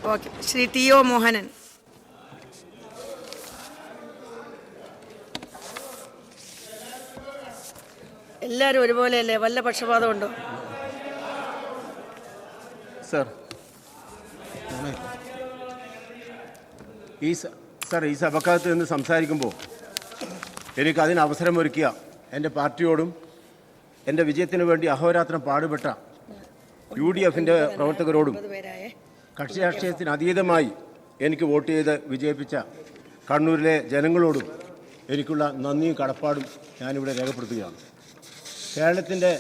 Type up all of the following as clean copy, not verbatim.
Okay. Shri ടി.ഒ. Mohanan. എല്ലാവരും ഒരുപോലെയല്ലേ? വല്ല പക്ഷപാതമുണ്ടോ? Sir, ഈ സഭക്കകത്ത് നിന്ന് സംസാരിക്കുമ്പോൾ എനിക്ക് അതിന് അവസരമൊരുക്കിയ എൻ്റെ പാർട്ടിയോടും എൻ്റെ വിജയത്തിന് വേണ്ടി അഹോരാത്രം പാടുപെട്ട UDFിൻ്റെ പ്രവർത്തകരോടും കക്ഷി രാഷ്ട്രീയത്തിന് അതീതമായി എനിക്ക് വോട്ട് ചെയ്ത് വിജയിപ്പിച്ച കണ്ണൂരിലെ ജനങ്ങളോടും എനിക്കുള്ള നന്ദിയും കടപ്പാടും ഞാനിവിടെ രേഖപ്പെടുത്തുകയാണ്. കേരളത്തിൻ്റെ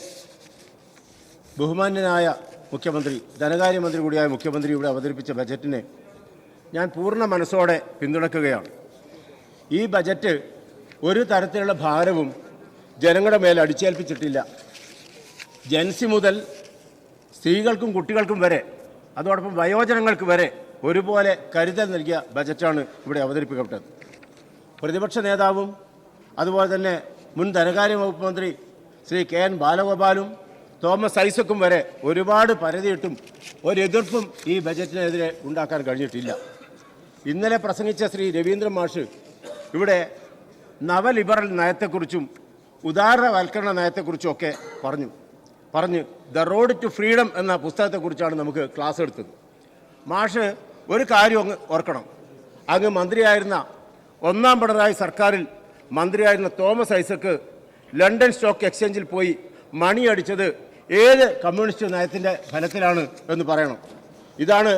ബഹുമാന്യനായ മുഖ്യമന്ത്രി, ധനകാര്യമന്ത്രി കൂടിയായ മുഖ്യമന്ത്രി ഇവിടെ അവതരിപ്പിച്ച ബജറ്റിനെ ഞാൻ പൂർണ്ണ മനസ്സോടെ പിന്തുണയ്ക്കുകയാണ്. ഈ ബജറ്റ് ഒരു തരത്തിലുള്ള ഭാരവും ജനങ്ങളുടെ മേൽ അടിച്ചേൽപ്പിച്ചിട്ടില്ല. ജൻസി മുതൽ സ്ത്രീകൾക്കും കുട്ടികൾക്കും വരെ, അതോടൊപ്പം വയോജനങ്ങൾക്ക് വരെ ഒരുപോലെ കരുതൽ നൽകിയ ബജറ്റാണ് ഇവിടെ അവതരിപ്പിക്കപ്പെട്ടത്. പ്രതിപക്ഷ നേതാവും അതുപോലെ തന്നെ മുൻ ധനകാര്യ വകുപ്പ് മന്ത്രി ശ്രീ KN ബാലഗോപാലും തോമസ് ഐസക്കും വരെ ഒരുപാട് പരാതിയിട്ടും ഒരെതിർപ്പും ഈ ബജറ്റിനെതിരെ ഉണ്ടാക്കാൻ കഴിഞ്ഞിട്ടില്ല. ഇന്നലെ പ്രസംഗിച്ച ശ്രീ രവീന്ദ്രൻ മാഷ് ഇവിടെ നവലിബറൽ നയത്തെക്കുറിച്ചും ഉദാരവൽക്കരണ നയത്തെക്കുറിച്ചുമൊക്കെ പറഞ്ഞ് ദ റോഡ് ടു ഫ്രീഡം എന്ന പുസ്തകത്തെക്കുറിച്ചാണ് നമുക്ക് ക്ലാസ് എടുത്തത്. മാഷ് ഒരു കാര്യം അങ്ങ് ഓർക്കണം. അങ്ങ് മന്ത്രിയായിരുന്ന ഒന്നാം പിണറായി സർക്കാരിൽ മന്ത്രിയായിരുന്ന തോമസ് ഐസക്ക് ലണ്ടൻ സ്റ്റോക്ക് എക്സ്ചേഞ്ചിൽ പോയി മണി അടിച്ചത് ഏത് കമ്മ്യൂണിസ്റ്റ് നയത്തിൻ്റെ ഫലത്തിലാണ് എന്ന് പറയണം. ഇതാണ്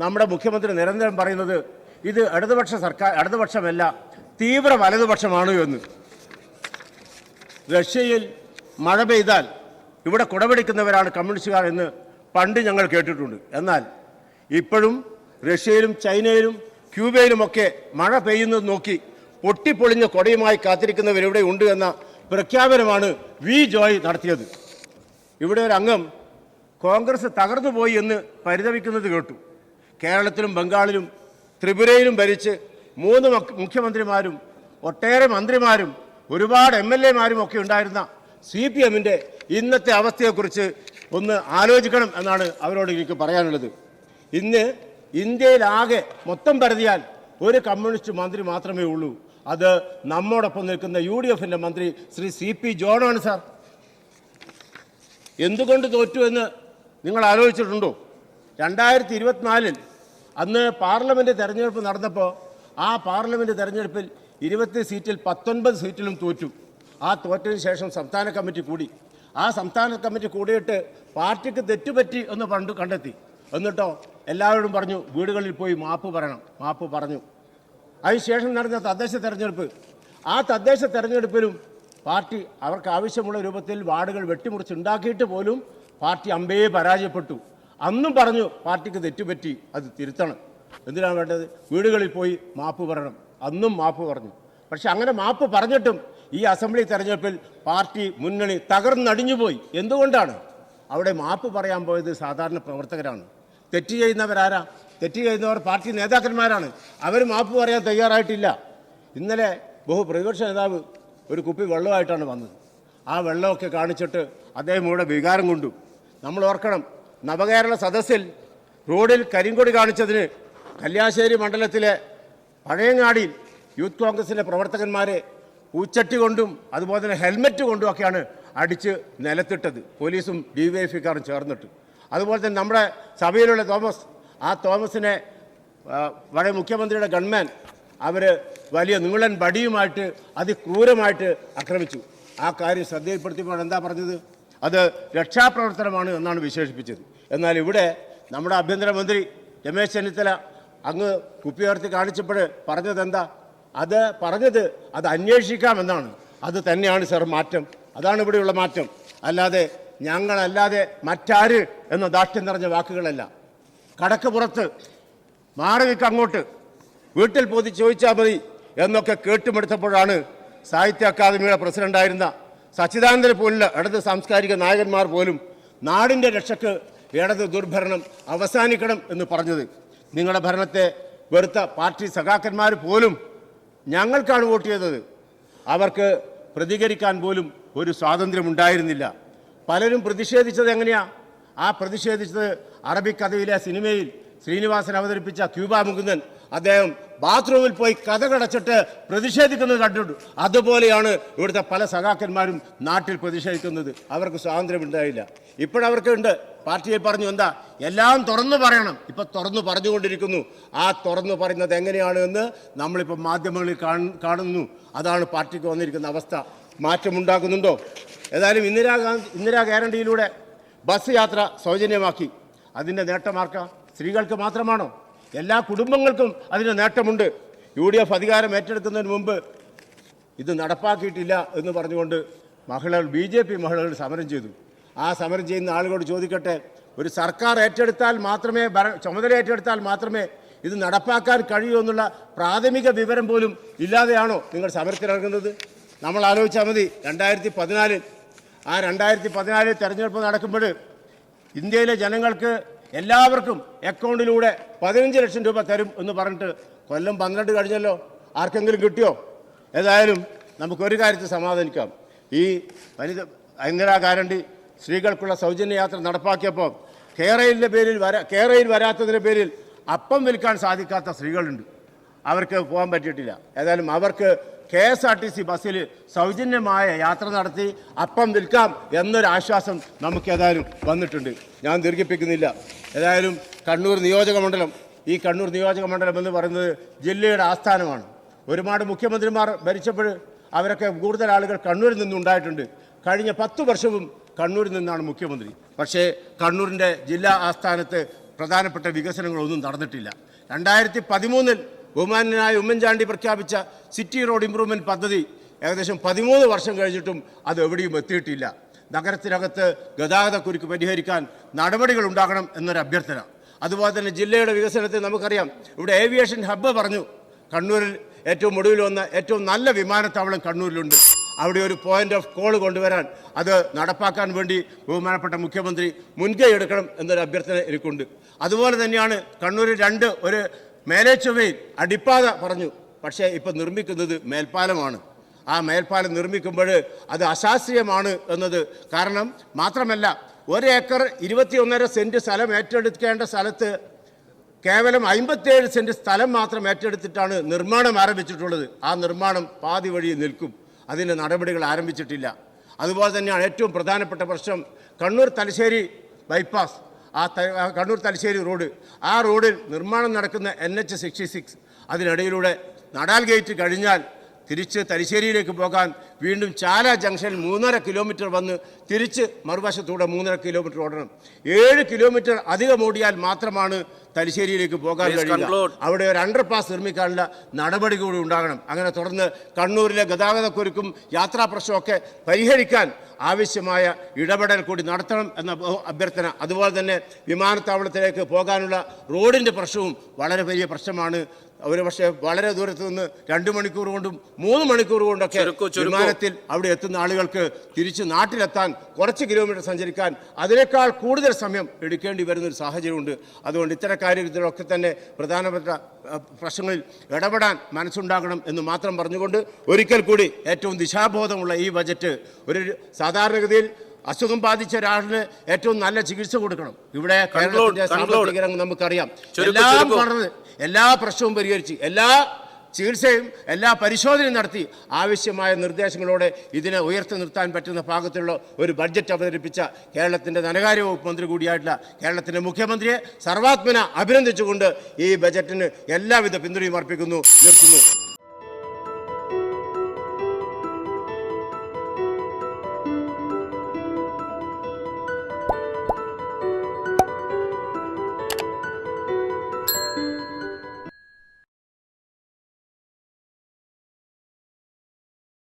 നമ്മുടെ മുഖ്യമന്ത്രി നിരന്തരം പറയുന്നത്, ഇത് ഇടതുപക്ഷ സർക്കാർ, ഇടതുപക്ഷമല്ല തീവ്ര വലതുപക്ഷമാണ് എന്ന്. റഷ്യയിൽ മഴ പെയ്താൽ ഇവിടെ കുടപിടിക്കുന്നവരാണ് കമ്മ്യൂണിസ്റ്റുകാർ എന്ന് പണ്ട് ഞങ്ങൾ കേട്ടിട്ടുണ്ട്. എന്നാൽ ഇപ്പോഴും റഷ്യയിലും ചൈനയിലും ക്യൂബയിലുമൊക്കെ മഴ പെയ്യുന്നത് നോക്കി പൊട്ടിപ്പൊളിഞ്ഞ കൊടയുമായി കാത്തിരിക്കുന്നവരിവിടെ ഉണ്ട് എന്ന പ്രഖ്യാപനമാണ് വി ജോയ് നടത്തിയത്. ഇവിടെ ഒരു അംഗം കോൺഗ്രസ് തകർന്നു പോയി എന്ന് പരിതപിക്കുന്നത് കേട്ടു. കേരളത്തിലും ബംഗാളിലും ത്രിപുരയിലും ഭരിച്ച് 3 മുഖ്യമന്ത്രിമാരും ഒട്ടേറെ മന്ത്രിമാരും ഒരുപാട് MLAമാരും ഒക്കെ ഉണ്ടായിരുന്ന CPMൻ്റെ ഇന്നത്തെ അവസ്ഥയെക്കുറിച്ച് ഒന്ന് ആലോചിക്കണം എന്നാണ് അവരോട് എനിക്ക് പറയാനുള്ളത്. ഇന്ന് ഇന്ത്യയിലാകെ മൊത്തം പരിധിയാൽ ഒരു കമ്മ്യൂണിസ്റ്റ് മന്ത്രി മാത്രമേ ഉള്ളൂ. അത് നമ്മോടൊപ്പം നിൽക്കുന്ന UDFിൻ്റെ മന്ത്രി ശ്രീ CP ജോണാണ്. സാർ, എന്തുകൊണ്ട് തോറ്റു എന്ന് നിങ്ങൾ ആലോചിച്ചിട്ടുണ്ടോ? 2024 അന്ന് പാർലമെൻറ്റ് തെരഞ്ഞെടുപ്പ് നടന്നപ്പോൾ ആ പാർലമെൻറ്റ് തെരഞ്ഞെടുപ്പിൽ 20 സീറ്റിൽ 19 സീറ്റിലും തോറ്റു. ആ തോറ്റതിന് ശേഷം സംസ്ഥാന കമ്മിറ്റി കൂടി. ആ സംസ്ഥാന കമ്മിറ്റി കൂടിയിട്ട് പാർട്ടിക്ക് തെറ്റുപറ്റി എന്ന് കണ്ടെത്തി. എന്നിട്ടോ എല്ലാവരോടും പറഞ്ഞു വീടുകളിൽ പോയി മാപ്പ് പറയണം. മാപ്പ് പറഞ്ഞു. അതിനുശേഷം നടന്ന തദ്ദേശ തെരഞ്ഞെടുപ്പ്, ആ തദ്ദേശ തെരഞ്ഞെടുപ്പിലും പാർട്ടി അവർക്ക് ആവശ്യമുള്ള രൂപത്തിൽ വാർഡുകൾ വെട്ടിമുറിച്ചുണ്ടാക്കിയിട്ട് പോലും പാർട്ടി അമ്പേ പരാജയപ്പെട്ടു. അന്നും പറഞ്ഞു പാർട്ടിക്ക് തെറ്റുപറ്റി, അത് തിരുത്തണം. എന്തിനാണ് വേണ്ടത്? വീടുകളിൽ പോയി മാപ്പ് പറയണം. അന്നും മാപ്പ് പറഞ്ഞു. പക്ഷെ അങ്ങനെ മാപ്പ് പറഞ്ഞിട്ടും ഈ അസംബ്ലി തെരഞ്ഞെടുപ്പിൽ പാർട്ടി മുന്നണി തകർന്നടിഞ്ഞുപോയി. എന്തുകൊണ്ടാണ്? അവിടെ മാപ്പ് പറയാൻ പോയത് സാധാരണ പ്രവർത്തകരാണ്. തെറ്റ് ചെയ്യുന്നവരാരാ? തെറ്റ് ചെയ്യുന്നവർ പാർട്ടി നേതാക്കന്മാരാണ്. അവർ മാപ്പ് പറയാൻ തയ്യാറായിട്ടില്ല. ഇന്നലെ പ്രതിപക്ഷ നേതാവ് ഒരു കുപ്പി വെള്ളമായിട്ടാണ് വന്നത്. ആ വെള്ളമൊക്കെ കാണിച്ചിട്ട് അദ്ദേഹം ഇവിടെ വികാരം കൊണ്ടു. നമ്മൾ ഓർക്കണം, നവകേരള സദസ്സിൽ റോഡിൽ കരിങ്കൊടി കാണിച്ചതിന് കല്യാശ്ശേരി മണ്ഡലത്തിലെ പഴയങ്ങാടിയിൽ യൂത്ത് കോൺഗ്രസിൻ്റെ പ്രവർത്തകന്മാരെ പൂച്ചട്ടി കൊണ്ടും അതുപോലെ തന്നെ ഹെൽമെറ്റ് കൊണ്ടുമൊക്കെയാണ് അടിച്ച് നിലത്തിട്ടത്, പോലീസും DYFക്കാരും ചേർന്നിട്ട്. അതുപോലെ തന്നെ നമ്മുടെ സഭയിലുള്ള തോമസിനെ വളരെ മുഖ്യമന്ത്രിയുടെ ഗൺമാൻ അവർ വലിയ നീളൻ ബടിയുമായിട്ട് അതിക്രൂരമായിട്ട് ആക്രമിച്ചു. ആ കാര്യം ശ്രദ്ധയിൽപ്പെടുത്തിയപ്പോൾ എന്താ പറഞ്ഞത്? അത് രക്ഷാപ്രവർത്തനമാണ് എന്നാണ് വിശേഷിപ്പിച്ചത്. എന്നാൽ ഇവിടെ നമ്മുടെ ആഭ്യന്തരമന്ത്രി രമേശ് ചെന്നിത്തല അങ്ങ് കുപ്പിയുയർത്തി കാണിച്ചപ്പോൾ പറഞ്ഞത് എന്താ? അത് അന്വേഷിക്കാമെന്നാണ്. അത് തന്നെയാണ് സർ മാറ്റം. അതാണ് ഇവിടെയുള്ള മാറ്റം. അല്ലാതെ ഞങ്ങളല്ലാതെ മറ്റാര് എന്ന ദാഷ്ട്യം നിറഞ്ഞ വാക്കുകളല്ല. കടക്ക് പുറത്ത് മാറി നിൽക്കുക, അങ്ങോട്ട് വീട്ടിൽ പോയി ചോദിച്ചാൽ മതി എന്നൊക്കെ കേട്ടുമെടുത്തപ്പോഴാണ് സാഹിത്യ അക്കാദമിയുടെ പ്രസിഡന്റായിരുന്ന സച്ചിദാനന്ദനെ പോലുള്ള ഇടത് സാംസ്കാരിക നായകന്മാർ പോലും നാടിൻ്റെ രക്ഷയ്ക്ക് ഇടത് ദുർഭരണം അവസാനിക്കണം എന്ന് പറഞ്ഞത്. നിങ്ങളുടെ ഭരണത്തെ വെറുത്ത പാർട്ടി സഖാക്കന്മാർ പോലും ഞങ്ങൾക്കാണ് വോട്ട് ചെയ്തത്. അവർക്ക് പ്രതികരിക്കാൻ പോലും ഒരു സ്വാതന്ത്ര്യമുണ്ടായിരുന്നില്ല. പലരും പ്രതിഷേധിച്ചത് എങ്ങനെയാണ്? ആ പ്രതിഷേധിച്ചത് അറബിക്കഥയിലെ സിനിമയിൽ ശ്രീനിവാസൻ അവതരിപ്പിച്ച ക്യൂബ മുകുന്ദൻ അദ്ദേഹം ബാത്റൂമിൽ പോയി കതകടച്ചിട്ട് പ്രതിഷേധിക്കുന്നത് കണ്ടിട്ടുണ്ട്. അതുപോലെയാണ് ഇവിടുത്തെ പല സഖാക്കന്മാരും നാട്ടിൽ പ്രതിഷേധിക്കുന്നത്. അവർക്ക് സ്വാതന്ത്ര്യമുണ്ടായില്ല. ഇപ്പോഴവർക്ക് ഉണ്ട്. പാർട്ടിയിൽ പറഞ്ഞു എന്താ എല്ലാം തുറന്നു പറയണം. ഇപ്പൊ തുറന്നു പറഞ്ഞുകൊണ്ടിരിക്കുന്നു. ആ തുറന്നു പറയുന്നത് എങ്ങനെയാണ് എന്ന് നമ്മളിപ്പോൾ മാധ്യമങ്ങളിൽ കാണുന്നു. അതാണ് പാർട്ടിക്ക് വന്നിരിക്കുന്ന അവസ്ഥ. മാറ്റമുണ്ടാക്കുന്നുണ്ടോ? ഏതായാലും ഇന്ദിരാ ഗ്യാരണ്ടിയിലൂടെ ബസ് യാത്ര സൗജന്യമാക്കി. അതിൻ്റെ നേട്ടമാർക്ക സ്ത്രീകൾക്ക് മാത്രമാണോ? എല്ലാ കുടുംബങ്ങൾക്കും അതിന് നേട്ടമുണ്ട്. UDF അധികാരം ഏറ്റെടുക്കുന്നതിന് മുമ്പ് ഇത് നടപ്പാക്കിയിട്ടില്ല എന്ന് പറഞ്ഞുകൊണ്ട് BJP മഹിളകൾ സമരം ചെയ്തു. ആ സമരം ചെയ്യുന്ന ആളുകളോട് ചോദിക്കട്ടെ, ഒരു സർക്കാർ ഏറ്റെടുത്താൽ മാത്രമേ ചുമതല ഏറ്റെടുത്താൽ മാത്രമേ ഇത് നടപ്പാക്കാൻ കഴിയൂ എന്നുള്ള പ്രാഥമിക വിവരം പോലും ഇല്ലാതെയാണോ നിങ്ങൾ സമരത്തിനിറങ്ങുന്നത്? നമ്മൾ ആലോചിച്ചാൽ മതി. 2014 തെരഞ്ഞെടുപ്പ് നടക്കുമ്പോൾ ഇന്ത്യയിലെ ജനങ്ങൾക്ക് എല്ലാവർക്കും അക്കൗണ്ടിലൂടെ 15 ലക്ഷം രൂപ തരും എന്ന് പറഞ്ഞിട്ട് കൊല്ലം 12 കഴിഞ്ഞല്ലോ. ആർക്കെങ്കിലും കിട്ടിയോ? ഏതായാലും നമുക്കൊരു കാര്യത്തിൽ സമാധാനിക്കാം. ഈ ഇന്ദിരാ ഗ്യാരണ്ടി സ്ത്രീകൾക്കുള്ള സൗജന്യ യാത്ര നടപ്പാക്കിയപ്പോൾ കേരയിൽ വരാത്തതിൻ്റെ പേരിൽ അപ്പം വിൽക്കാൻ സാധിക്കാത്ത സ്ത്രീകളുണ്ട്. അവർക്ക് പോകാൻ പറ്റിയിട്ടില്ല. ഏതായാലും അവർക്ക് KSRTC ബസ്സിൽ സൗജന്യമായ യാത്ര നടത്തി അപ്പം വിൽക്കാം എന്നൊരു ആശ്വാസം നമുക്ക് ഏതായാലും വന്നിട്ടുണ്ട്. ഞാൻ ദീർഘിപ്പിക്കുന്നില്ല. ഏതായാലും കണ്ണൂർ നിയോജകമണ്ഡലം എന്ന് പറയുന്നത് ജില്ലയുടെ ആസ്ഥാനമാണ്. ഒരുപാട് മുഖ്യമന്ത്രിമാർ ഭരിച്ചപ്പോൾ അവരൊക്കെ കൂടുതൽ ആളുകൾ കണ്ണൂരിൽ നിന്നുണ്ടായിട്ടുണ്ട്. കഴിഞ്ഞ 10 വർഷവും കണ്ണൂരിൽ നിന്നാണ് മുഖ്യമന്ത്രി. പക്ഷേ കണ്ണൂരിൻ്റെ ജില്ലാ ആസ്ഥാനത്ത് പ്രധാനപ്പെട്ട വികസനങ്ങളൊന്നും നടന്നിട്ടില്ല. 2013 ബഹുമാന്യനായ ഉമ്മൻചാണ്ടി പ്രഖ്യാപിച്ച സിറ്റി റോഡ് ഇംപ്രൂവ്മെൻറ്റ് പദ്ധതി ഏകദേശം 13 വർഷം കഴിഞ്ഞിട്ടും അത് എവിടെയും എത്തിയിട്ടില്ല. നഗരത്തിനകത്ത് ഗതാഗതക്കുരുക്ക് പരിഹരിക്കാൻ നടപടികൾ ഉണ്ടാകണം എന്നൊരു അഭ്യർത്ഥന. അതുപോലെ തന്നെ ജില്ലയുടെ വികസനത്തിൽ നമുക്കറിയാം, ഇവിടെ ഏവിയേഷൻ ഹബ്ബ് പറഞ്ഞു. കണ്ണൂരിൽ ഏറ്റവും ഒടുവിൽ വന്ന ഏറ്റവും നല്ല വിമാനത്താവളം കണ്ണൂരിലുണ്ട്. അവിടെ ഒരു പോയിന്റ് ഓഫ് കോൾ കൊണ്ടുവരാൻ അത് നടപ്പാക്കാൻ വേണ്ടി ബഹുമാനപ്പെട്ട മുഖ്യമന്ത്രി മുൻകൈ എടുക്കണം എന്നൊരു അഭ്യർത്ഥന എനിക്കുണ്ട്. അതുപോലെ തന്നെയാണ് കണ്ണൂരിൽ ഒരു മേലേച്ചൊവ്വയിൽ അടിപ്പാത പറഞ്ഞു. പക്ഷേ ഇപ്പം നിർമ്മിക്കുന്നത് മേൽപ്പാലമാണ്. ആ മേൽപ്പാലം നിർമ്മിക്കുമ്പോൾ അത് അശാസ്ത്രീയമാണ് എന്നത് കാരണം മാത്രമല്ല, 1 ഏക്കർ 21.5 സെൻറ്റ് സ്ഥലം ഏറ്റെടുക്കേണ്ട സ്ഥലത്ത് കേവലം 57 സെൻറ്റ് സ്ഥലം മാത്രം ഏറ്റെടുത്തിട്ടാണ് നിർമ്മാണം ആരംഭിച്ചിട്ടുള്ളത്. ആ നിർമ്മാണം പാതി വഴി നിൽക്കും. അതിൻ്റെ നടപടികൾ ആരംഭിച്ചിട്ടില്ല. അതുപോലെ തന്നെയാണ് ഏറ്റവും പ്രധാനപ്പെട്ട പ്രശ്നം കണ്ണൂർ തലശ്ശേരി ബൈപ്പാസ്. കണ്ണൂർ തലശ്ശേരി റോഡ്, ആ റോഡിൽ നിർമ്മാണം നടക്കുന്ന NH66 അതിനിടയിലൂടെ നടാൽ ഗേറ്റ് കഴിഞ്ഞാൽ തിരിച്ച് തലശ്ശേരിയിലേക്ക് പോകാൻ വീണ്ടും ചാല ജംഗ്ഷനിൽ 3.5 കിലോമീറ്റർ വന്ന് തിരിച്ച് മറുവശത്തൂടെ 3.5 കിലോമീറ്റർ ഓടണം. 7 കിലോമീറ്റർ അധികം ഓടിയാൽ മാത്രമാണ് തലശ്ശേരിയിലേക്ക് പോകാൻ കഴിയുക. അവിടെ ഒരു അണ്ടർപാസ് നിർമ്മിക്കാനുള്ള നടപടി കൂടി ഉണ്ടാകണം. അങ്ങനെ തുടർന്ന് കണ്ണൂരിലെ ഗതാഗതക്കുരുക്കും യാത്രാ പ്രശ്നമൊക്കെ പരിഹരിക്കാൻ ആവശ്യമായ ഇടപെടൽ കൂടി നടത്തണം എന്ന അഭ്യർത്ഥന. അതുപോലെ തന്നെ വിമാനത്താവളത്തിലേക്ക് പോകാനുള്ള റോഡിൻ്റെ പ്രശ്നവും വളരെ വലിയ പ്രശ്നമാണ്. ഒരു പക്ഷേ വളരെ ദൂരത്ത് നിന്ന് 2 മണിക്കൂർ കൊണ്ടും 3 മണിക്കൂർ കൊണ്ടൊക്കെ വിമാനത്തിൽ അവിടെ എത്തുന്ന ആളുകൾക്ക് തിരിച്ച് നാട്ടിലെത്താൻ കുറച്ച് കിലോമീറ്റർ സഞ്ചരിക്കാൻ അതിനേക്കാൾ കൂടുതൽ സമയം എടുക്കേണ്ടി വരുന്നൊരു സാഹചര്യമുണ്ട്. അതുകൊണ്ട് ഇത്തരം കാര്യത്തിലൊക്കെ തന്നെ പ്രധാനപ്പെട്ട പ്രശ്നങ്ങളിൽ ഇടപെടാൻ മനസ്സുണ്ടാകണം എന്ന് മാത്രം പറഞ്ഞുകൊണ്ട് ഒരിക്കൽ കൂടി ഏറ്റവും ദിശാബോധമുള്ള ഈ ബജറ്റ് ഒരു സാധാരണഗതിയിൽ അസുഖം ബാധിച്ച ഒരാളിന് ഏറ്റവും നല്ല ചികിത്സ കൊടുക്കണം. ഇവിടെ കേരളത്തിന്റെ സാമ്പത്തിക രംഗം നമുക്കറിയാം. എല്ലാം പറഞ്ഞത് എല്ലാ പ്രശ്നവും പരിഹരിച്ച് എല്ലാ ചികിത്സയും എല്ലാ പരിശോധനയും നടത്തി ആവശ്യമായ നിർദ്ദേശങ്ങളോടെ ഇതിനെ ഉയർത്തി നിർത്താൻ പറ്റുന്ന ഭാഗത്തുള്ള ഒരു ബഡ്ജറ്റ് അവതരിപ്പിച്ച കേരളത്തിൻ്റെ ധനകാര്യ വകുപ്പ് മന്ത്രി കൂടിയായിട്ടുള്ള കേരളത്തിൻ്റെ മുഖ്യമന്ത്രിയെ സർവാത്മന അഭിനന്ദിച്ചുകൊണ്ട് ഈ ബജറ്റിന് എല്ലാവിധ പിന്തുണയും അർപ്പിക്കുന്നു. നിർത്തുന്നു.